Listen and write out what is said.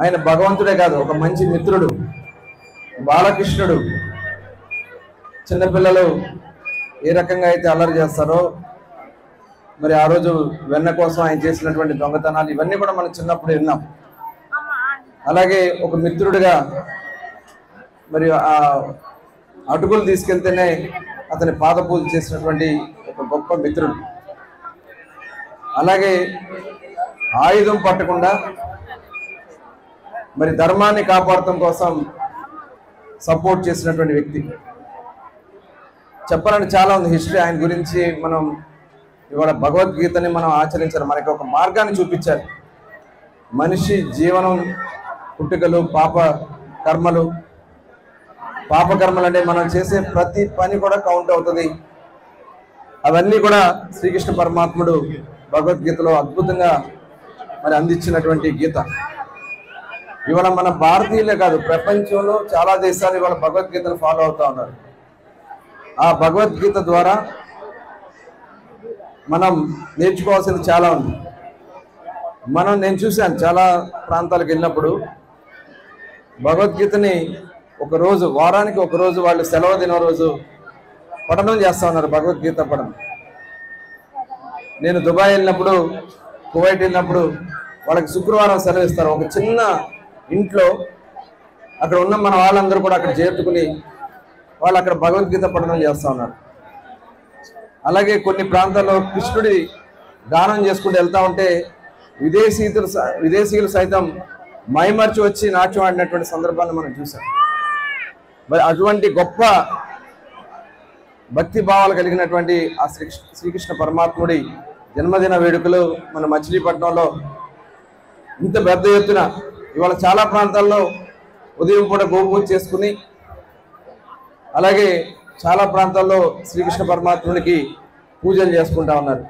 ఆయన భగవంతుడే కాదు, ఒక మంచి మిత్రుడు. బాలకృష్ణుడు చిన్నపిల్లలు ఏ రకంగా అయితే అల్లరి చేస్తారో, మరి ఆ రోజు వెన్న కోసం ఆయన చేసినటువంటి దొంగతనాలు ఇవన్నీ కూడా మనం చిన్నప్పుడు విన్నాం. అలాగే ఒక మిత్రుడిగా మరి ఆ అటుకులు తీసుకెళ్తేనే అతని పాదపూజ చేసినటువంటి ఒక గొప్ప మిత్రుడు. అలాగే ఆయుధం పట్టకుండా మరి ధర్మాన్ని కాపాడటం కోసం సపోర్ట్ చేసినటువంటి వ్యక్తి. చెప్పాలంటే చాలా ఉంది హిస్టరీ ఆయన గురించి. మనం ఇవాళ భగవద్గీతని మనం ఆచరించారు, మనకి ఒక మార్గాన్ని చూపించారు. మనిషి జీవనం, పుట్టుకలు, పాపకర్మలు అంటే మనం చేసే ప్రతి పని కూడా కౌంట్ అవుతుంది. అవన్నీ కూడా శ్రీకృష్ణ పరమాత్ముడు భగవద్గీతలో అద్భుతంగా మరి అందించినటువంటి గీత. ఇవాళ మన భారతీయులే కాదు, ప్రపంచంలో చాలా దేశాలు ఇవాళ భగవద్గీతను ఫాలో అవుతూ ఉన్నారు. ఆ భగవద్గీత ద్వారా మనం నేర్చుకోవాల్సింది చాలా ఉంది. నేను చూశాను చాలా ప్రాంతాలకు వెళ్ళినప్పుడు భగవద్గీతని ఒకరోజు, వారానికి ఒకరోజు వాళ్ళు సెలవు దిన రోజు పఠనం చేస్తూ ఉన్నారు, భగవద్గీత పఠనం. నేను దుబాయ్ వెళ్ళినప్పుడు, కువైట్ వెళ్ళినప్పుడు వాళ్ళకి శుక్రవారం సెలవు ఇస్తారు. ఒక చిన్న ఇంట్లో అక్కడ ఉన్న మన వాళ్ళందరూ కూడా అక్కడ చేర్చుకుని వాళ్ళు అక్కడ భగవద్గీత పఠనం చేస్తూ ఉన్నారు. అలాగే కొన్ని ప్రాంతాల్లో కృష్ణుడి గానం చేసుకుంటూ వెళ్తూ ఉంటే విదేశీయులు సైతం మైమర్చి వచ్చి నాట్యం ఆడినటువంటి సందర్భాన్ని మనం చూసాం. మరి అటువంటి గొప్ప భక్తి భావాలు కలిగినటువంటి ఆ శ్రీకృష్ణ పరమాత్ముడి జన్మదిన వేడుకలు మన మచిలీపట్నంలో ఇంత పెద్ద ఎత్తున ఇవాళ చాలా ప్రాంతాల్లో ఉదయం పూట గోపూజ చేసుకుని, అలాగే చాలా ప్రాంతాల్లో శ్రీకృష్ణ పరమాత్మునికి పూజలు చేసుకుంటా ఉన్నారు.